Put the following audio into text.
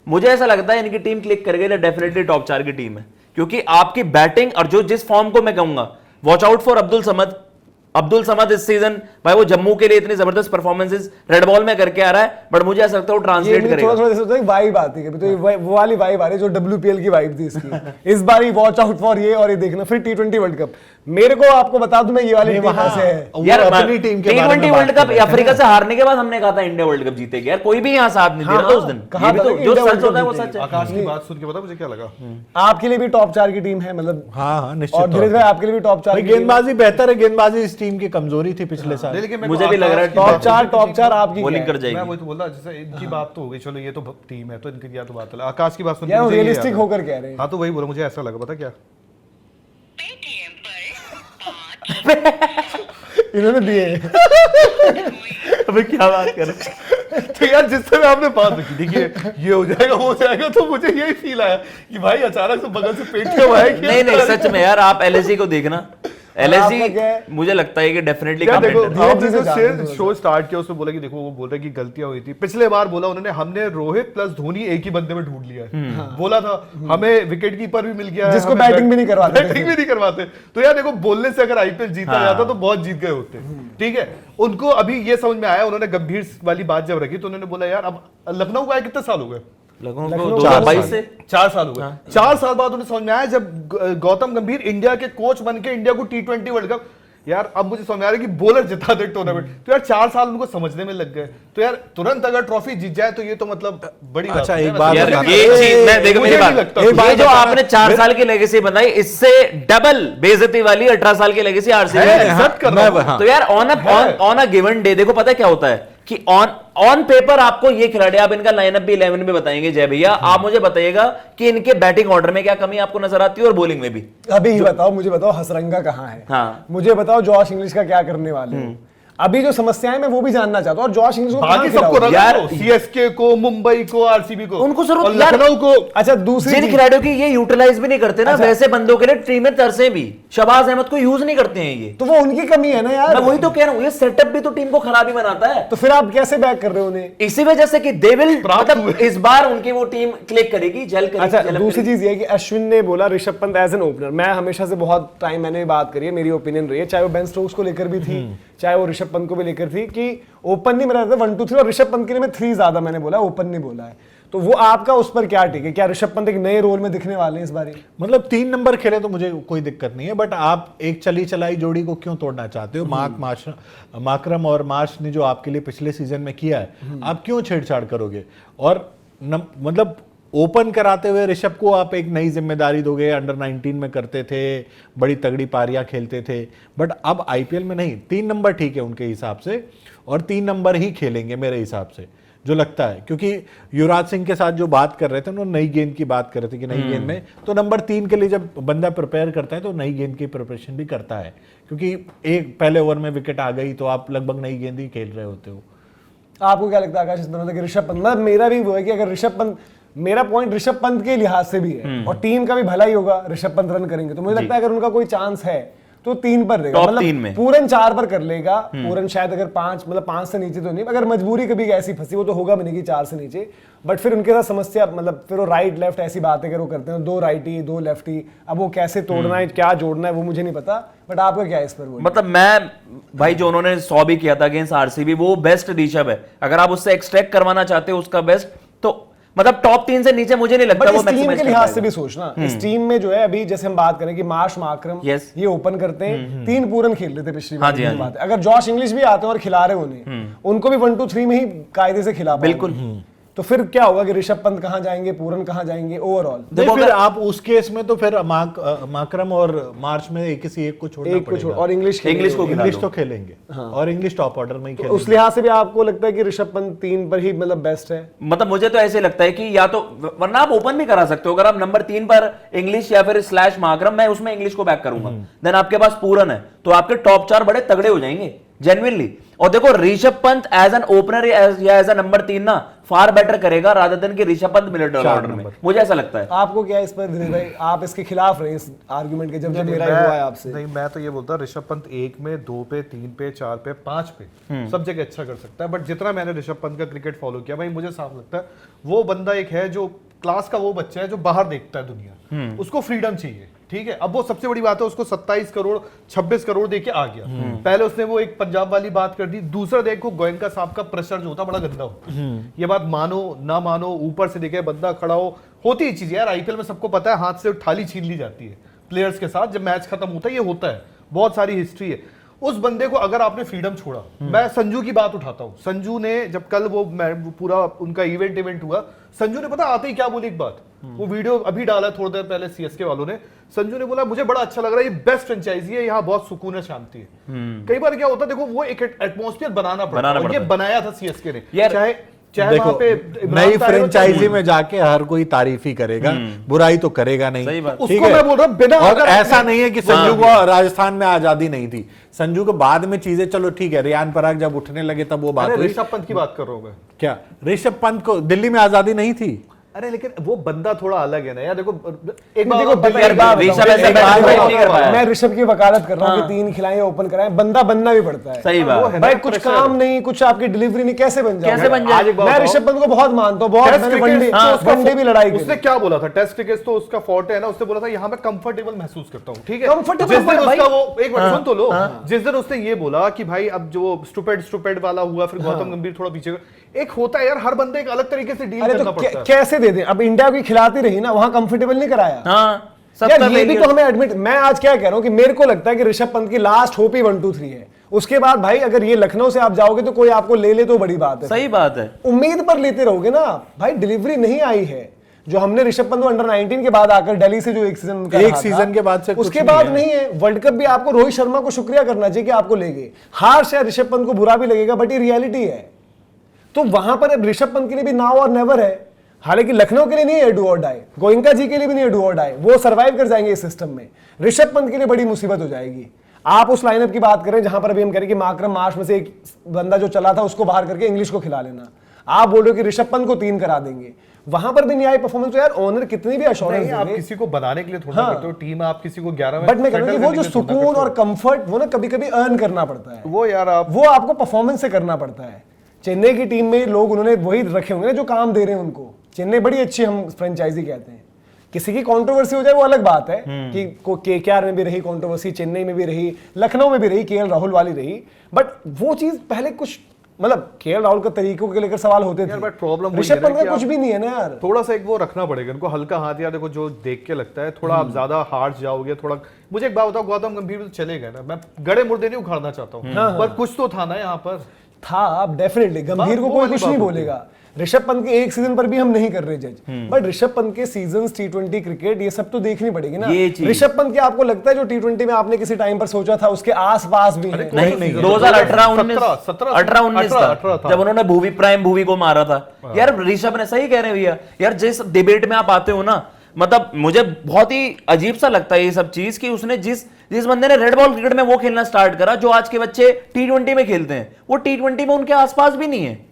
मुझे ऐसा लगता है इनकी टीम क्लिक कर गई, डेफिनेटली टॉप 4 की टीम है, क्योंकि आपकी बैटिंग और जो जिस फॉर्म को मैं कहूंगा, watch out for Abdul Samad इस सीजन भाई, वो जम्मू के लिए इतनी जबरदस्त परफॉर्मेंसेस रेड बॉल में करके आ रहा है, बट मुझे ऐसा लगता है वो ट्रांसलेट करेगा। थोड़ा वाइब आती है, तो वो वाली वाइब आ रही है जो WPL की वाइब थी इसकी। इस बार ही वॉच आउट फॉर ये, और ये देखना फिर T20 वर्ल्ड कप। मेरे को आपको बता दूं मैं ये वाली टीम से है यार, अपनी टीम के T20 वर्ल्ड कप अफ्रीका से हारने के बाद हमने कहा था इंडिया वर्ल्ड कप जीतेगी यार, कोई भी यहाँ साथ नहीं दे रहा था उस दिन। जो सच होता है वो सच है। आकाश की बात सुन के पता मुझे क्या लगा, आपके लिए भी टॉप 4 की टीम है मतलब? हाँ निश्चित। और धीरज भाई आपके लिए भी टॉप 4? गेंदबाजी बेहतर है, गेंदबाजी इस टीम की कमजोरी थी पिछले साल। मुझे भी लग रहा है टॉप 4 आपकी बॉलिंग कर जाएगी। मैं वही तो बोल रहा, जैसे इनकी बात तो हो गई, चलो ये तो टीम है तो इनकी या तो बात है। आकाश की बात सुन के रियलिस्टिक होकर कह रहे हैं। हाँ तो वही बोला, मुझे ऐसा लगा पता क्या, इन्होंने दिए। अबे क्या बात कर रहे हैं? तो यार जिस समय आपने बात रखी थी कि ये हो जाएगा वो हो जाएगा, तो मुझे यही फील आया कि भाई अचानक से बगल से पेट क्यों आया। नहीं सच में यार, आप LSG को देखना, LSG मुझे लगता है कि डेफिनेटली शो स्टार्ट किया, उसमें बोला कि देखो वो बोल रहे कि गलतियां हुई थी पिछले बार, बोला उन्होंने हमने रोहित प्लस धोनी एक ही बंदे में ढूंढ लिया है, बोला था हमें विकेट कीपर भी मिल गया, जिसको बैटिंग भी नहीं करवाते। तो यार देखो बोलने से अगर IPL जीता जाता तो बहुत जीत गए होते, ठीक है। उनको अभी ये समझ में आया, उन्होंने गंभीर वाली बात जब रखी तो उन्होंने बोला यार अब लखनऊ को आए कितने साल हो गए, लखनऊ को 2022 से 4 साल हो गए। 4 साल बाद उन्हें समझ में आया जब गौतम गंभीर इंडिया के कोच बन के इंडिया को T20 वर्ल्ड कप, यार अब मुझे समझ में आ रहा है कि बॉलर जिता दे टूर्नामेंट, तो यार 4 साल उनको समझने में लग गए, तो यार तुरंत अगर ट्रॉफी जीत जाए तो ये तो मतलब बड़ी बात है। एक बात यार ये चीज मैं देखो मेरी बात, ये जो आपने 4 साल की लेगेसी बनाई, इससे डबल बेइज्जती वाली 18 साल की लेगेसी RCB है। तो यार ऑन अ गिवन डे देखो पता क्या होता है कि ऑन पेपर आपको ये खिलाड़ी, आप इनका लाइनअप भी 11 में बताएंगे जय भैया, आप मुझे बताइएगा कि इनके बैटिंग ऑर्डर में क्या कमी आपको नजर आती है और बॉलिंग में भी। अभी बताओ, मुझे बताओ हसरंगा कहाँ है, हाँ। मुझे बताओ जॉश इंग्लिश का क्या करने वाले हो। अभी जो समस्याएं मैं वो भी जानना चाहता हूं, और जॉश इंग्लिश को बाकी सबको यार, CSK को, मुंबई को, RCB को, उनको जरूरत, और लखनऊ को। अच्छा दूसरी जिन खिलाड़ियों की ये यूटिलाइज भी नहीं करते ना, वैसे बंदों के लिए टीम में तरसे भी, शहबाज अहमद को यूज नहीं करते हैं ये, तो वो उनकी कमी है ना यार। मैं वही तो कह रहा हूँ, ये सेटअप भी तो टीम को खराब ही बनाता है। तो फिर आप कैसे बैक कर रहे हो उन्हें? इसी वजह से कि दे विल, मतलब इस बार उनकी वो टीम क्लिक करेगी, जल करेगी। अच्छा दूसरी चीज ये कि अश्विन ने बोला Rishabh Pant as an opener, मैं हमेशा से बहुत टाइम मैंने बात करी है, मेरी ओपिनियन रही है, चाहे वो बेन स्टोक्स को लेकर भी थी, चाहे वो ऋषभ पंत को भी लेकर थी, कि ओपन नहीं मेरा 1 2 3, और ऋषभ पंत के लिए मैं 3 ज्यादा मैंने बोला, ओपन नहीं बोला है। तो वो आपका उस पर क्या ठीक है? क्या ऋषभ पंत एक नए रोल में दिखने वाले हैं इस बार? मतलब 3 नंबर खेले तो मुझे कोई दिक्कत नहीं है, बट आप एक चली चलाई जोड़ी को क्यों तोड़ना चाहते हो? माकरम और मार्श ने जो आपके लिए पिछले सीजन में किया है, आप क्यों छेड़छाड़ करोगे? और मतलब ओपन कराते हुए ऋषभ को आप एक नई जिम्मेदारी दोगे, अंडर 19 में करते थे, बड़ी तगड़ी पारियां खेलते थे, बट अब IPL में नहीं। 3 नंबर ठीक है उनके हिसाब से, और 3 नंबर ही खेलेंगे मेरे हिसाब से, जो लगता है, क्योंकि युवराज सिंह के साथ जो बात कर रहे थे उन्होंने नई गेंद की बात कर रहे थे कि नई गेंद में तो नंबर 3 के लिए जब बंदा प्रिपेयर करता है तो नई गेंद की प्रिपरेशन भी करता है, क्योंकि एक पहले ओवर में विकेट आ गई तो आप लगभग नई गेंद ही खेल रहे होते हो। आपको क्या लगता है आकाश इस बार कि ऋषभ पंत, मतलब मेरा भी वो है कि अगर ऋषभ पंत, मेरा पॉइंट ऋषभ पंत के लिहाज से भी है और टीम का भी भला ही होगा, ऋषभ पंत रन करेंगे तो मुझे लगता है अगर उनका कोई चांस है तो 3 पर रहेगा, मतलब पूरन 4 पर कर लेगा। पूरन शायद अगर 5, मतलब 5 से नीचे तो नहीं, अगर मजबूरी कभी ऐसी फंसी वो तो होगा भी नहीं कि 4 से नीचे, बट फिर उनके साथ समस्या, मतलब फिर वो राइट लेफ्ट ऐसी बातें अगर वो करते हैं, 2 राइटी 2 लेफ्टी, अब वो कैसे तोड़ना है, क्या जोड़ना है वो मुझे नहीं पता, बट आपका क्या है इस पर? मतलब मैं भाई जो उन्होंने 100 भी किया था अगेंस्ट RCB, वो बेस्ट ऋषभ है, अगर आप उससे एक्सट्रैक्ट करवाना चाहते हो उसका बेस्ट, तो मतलब टॉप 3 से नीचे मुझे नहीं लगता वो मैक्सिमाइज टीम के लिहाज से भी सोचना, इस टीम में जो है अभी जैसे हम बात करें कि मार्श माकरम ये ओपन करते हैं, 3 पूरन खेल रहे थे पिछली बार, अगर जॉश इंग्लिश भी आते हैं और खिला रहे उन्हें, उनको भी 1 2 3 में ही कायदे से खिला, बिल्कुल। तो फिर क्या होगा कि ऋषभ पंत कहां जाएंगे, पूरन कहां जाएंगे ओवरऑल? देखो फिर आप उस केस में तो फिर माकरम और मार्च में एक को छोड़ना पड़ेगा, और इंग्लिश तो खेलेंगे, और इंग्लिश टॉप ऑर्डर में ही खेलेंगे। उस लिहाज से भी आपको लगता है कि ऋषभ पंत 3 पर ही मतलब बेस्ट है? मतलब मुझे तो ऐसे लगता है कि या तो, वरना आप ओपन भी करा सकते हो, अगर आप नंबर 3 पर इंग्लिश या फिर स्लैश माकरम, मैं उसमें इंग्लिश को बैक करूंगा, देन आपके पास पूरन है, तो आपके टॉप 4 बड़े तगड़े हो जाएंगे। जेन्युइनली। और देखो Rishabh Pant as an opener या एज अ नंबर 3 ना फार बेटर करेगा रादर देन कि ऋषभ पंत मिलिटरी ऑर्डर में, मुझे ऐसा लगता है। आपको क्या इस पर दिनेश भाई, आप इसके खिलाफ रहे इस आर्गुमेंट के जब मेरा हुआ है आपसे? नहीं, मैं तो ये बोलता हूँ ऋषभ पंत 1 में 2 पे 3 पे 4 पे 5 पे सब जगह अच्छा कर सकता है, बट जितना मैंने ऋषभ पंत का क्रिकेट फॉलो किया भाई, मुझे साफ लगता है वो बंदा एक है जो क्लास का वो बच्चा है जो बाहर देखता है दुनिया, उसको फ्रीडम चाहिए, ठीक है। अब वो सबसे बड़ी बात है, उसको 27 करोड़ 26 करोड़ देके आ गया। पहले उसने वो एक पंजाब वाली बात कर दी, दूसरा देखो गोयनका साहब का प्रेशर जो होता बड़ा गंदा होता है। ये बात मानो ना मानो, ऊपर से देखे बंदा खड़ा हो, होती ही चीज यार, आईपीएल में सबको पता है, हाथ से थाली छीन ली जाती है प्लेयर्स के साथ जब मैच खत्म होता है, ये होता है, बहुत सारी हिस्ट्री है। उस बंदे को अगर आपने फ्रीडम छोड़ा, मैं संजू की बात उठाता हूं, संजू ने जब कल वो पूरा उनका इवेंट हुआ, संजू ने पता आते ही क्या बोली एक बात, वो वीडियो अभी डाला थोड़ी देर पहले सीएसके वालों ने, संजू ने बोला मुझे बड़ा अच्छा लग रहा है, ये बेस्ट फ्रेंचाइजी है, यहाँ बहुत सुकून है, शांति है। कई बार क्या होता है, देखो वो एक एटमॉस्फेयर बनाना पड़ता है, ये बनाया था सीएसके ने, चाहे देखो नई फ्रेंचाइजी में जाके हर कोई तारीफ ही करेगा, बुराई तो करेगा नहीं। उसको मैं बोल रहा हूं, बिना और ऐसा नहीं है कि संजू को राजस्थान में आजादी नहीं थी, संजू को बाद में चीजें, चलो ठीक है, रियान पराग जब उठने लगे तब वो बात हुई। ऋषभ पंत की बात कर रहा हूं मैं। क्या ऋषभ पंत को दिल्ली में आजादी नहीं थी? अरे लेकिन वो बंदा थोड़ा अलग है ना यार, देखो मैं ऋषभ की वकालत कर रहा हूँ कि 3 खिलाए ओपन कराए, बंदा बनना भी पड़ता है। सही बात भाई, कुछ काम नहीं, कुछ आपकी डिलीवरी नहीं, कैसे बन जाए? मैं ऋषभ पंत को बहुत मानता हूँ, बहुत वनडे भी लड़ाई की। उसने क्या बोला था, टेस्ट क्रिकेट तो उसका फॉर्ट है ना, उसने बोला था यहाँ मैं कंफर्टेबल महसूस करता हूँ, ठीक है। कंफर्टेबल जिस दिन उसका वो एक बार सुन तो लो, जिस दिन उसने ये बोला कि भाई अब जो स्टूपिड वाला हुआ, फिर गौतम गंभीर थोड़ा पीछे, एक होता है यार, हर बंदे एक अलग तरीके से डील करना पड़ता है। कैसे दे दें? अब इंडिया की खिलाती रही ना, वहां कंफर्टेबल नहीं कराया। यार ये भी तो हमें एडमिट, मैं आज क्या कह रहा हूं कि मेरे को लगता है कि ऋषभ पंत की लास्ट होप ही 1 2 3 है। उसके बाद भाई अगर ये लखनऊ से आप जाओगे तो कोई आपको ले तो बड़ी बात है। सही बात है, उम्मीद पर लेते रहोगे ना भाई, डिलीवरी नहीं आई है। जो हमने ऋषभ पंत को अंडर 19 के बाद आकर दिल्ली से जो एक सीजन के बाद से उसके बाद नहीं है। वर्ल्ड कप भी आपको रोहित शर्मा को शुक्रिया करना चाहिए कि आपको ले गए। हार से ऋषभ पंत को बुरा भी लगेगा, बट ये रियलिटी है। तो वहां पर अब ऋषभ पंत के लिए भी नाउ और नेवर है। हालांकि लखनऊ के लिए नहीं है डू और डाई, गोयनका जी के लिए भी नहीं है डू और डाई, वो सर्वाइव कर जाएंगे इस सिस्टम में। ऋषभ पंत के लिए बड़ी मुसीबत हो जाएगी। आप उस लाइनअप की बात करें जहां पर अभी हम कह रहे हैं कि माकरम मार्श में से एक बंदा जो चला था उसको बाहर करके इंग्लिश को खिला लेना, आप बोल रहे हो कि ऋषभ पंत को 3 करा देंगे, वहां पर भी नहीं आई परफॉर्मेंस। तो यार ओनर कितनी भी अश्योरेंस आप किसी को बनाने के लिए थोड़ा करते हो, टीम आप किसी को 11 में, बट मैं कह रहा हूं कि वो जो सुकून और कंफर्ट वो ना कभी कभी अर्न करना पड़ता है, वो यार वो आपको परफॉर्मेंस से करना पड़ता है। चेन्नई की टीम में लोग उन्होंने वही रखे होंगे ना जो काम दे रहे हैं उनको। चेन्नई बड़ी अच्छी हम फ्रेंचाइजी कहते हैं, किसी की कंट्रोवर्सी हो जाए वो अलग बात है कि केकेआर में भी रही कंट्रोवर्सी, चेन्नई में भी रही, लखनऊ में भी रही, केएल राहुल वाली रही, बट वो चीज पहले कुछ मतलब केएल राहुल के तरीकों के लेकर सवाल होते थे। प्रॉब्लम ऋषभ पंत का कुछ भी नहीं है ना यार, थोड़ा सा एक वो रखना पड़ेगा इनको, हल्का हाथ। यार देखो जो देख के लगता है थोड़ा आप ज्यादा हार्ड जाओगे, थोड़ा मुझे एक बात बताओ, गौतम गंभीर तो चले गए ना, मैं गड़े मुर्दे नहीं उखाड़ना चाहता हूँ, पर कुछ तो था ना यहाँ पर, था। अब डेफिनेटली गंभीर को कोई कुछ नहीं बोलेगा। ऋषभ पंत के एक सीजन पर भी हम नहीं कर रहे जज, बट ऋषभ पंत के सीजन्स, T20 क्रिकेट, ये सब तो देखनी पड़ेगी ना। ऋषभ पंत के आपको लगता है जो T20 में आपने किसी टाइम पर सोचा था उसके आसपास भी है? नहीं, 2018-19 था जब उन्होंने भूवी को मारा था। यार ऋषभ ने, सही कह रहे हैं भैया, यार जिस डिबेट में आप आते हो ना, मतलब मुझे बहुत ही अजीब सा लगता है ये सब चीज कि उसने जिस बंदे ने रेड बॉल क्रिकेट में वो खेलना स्टार्ट करा, जो आज के बच्चे T20 में खेलते हैं, वो T20 में उनके आसपास भी नहीं है।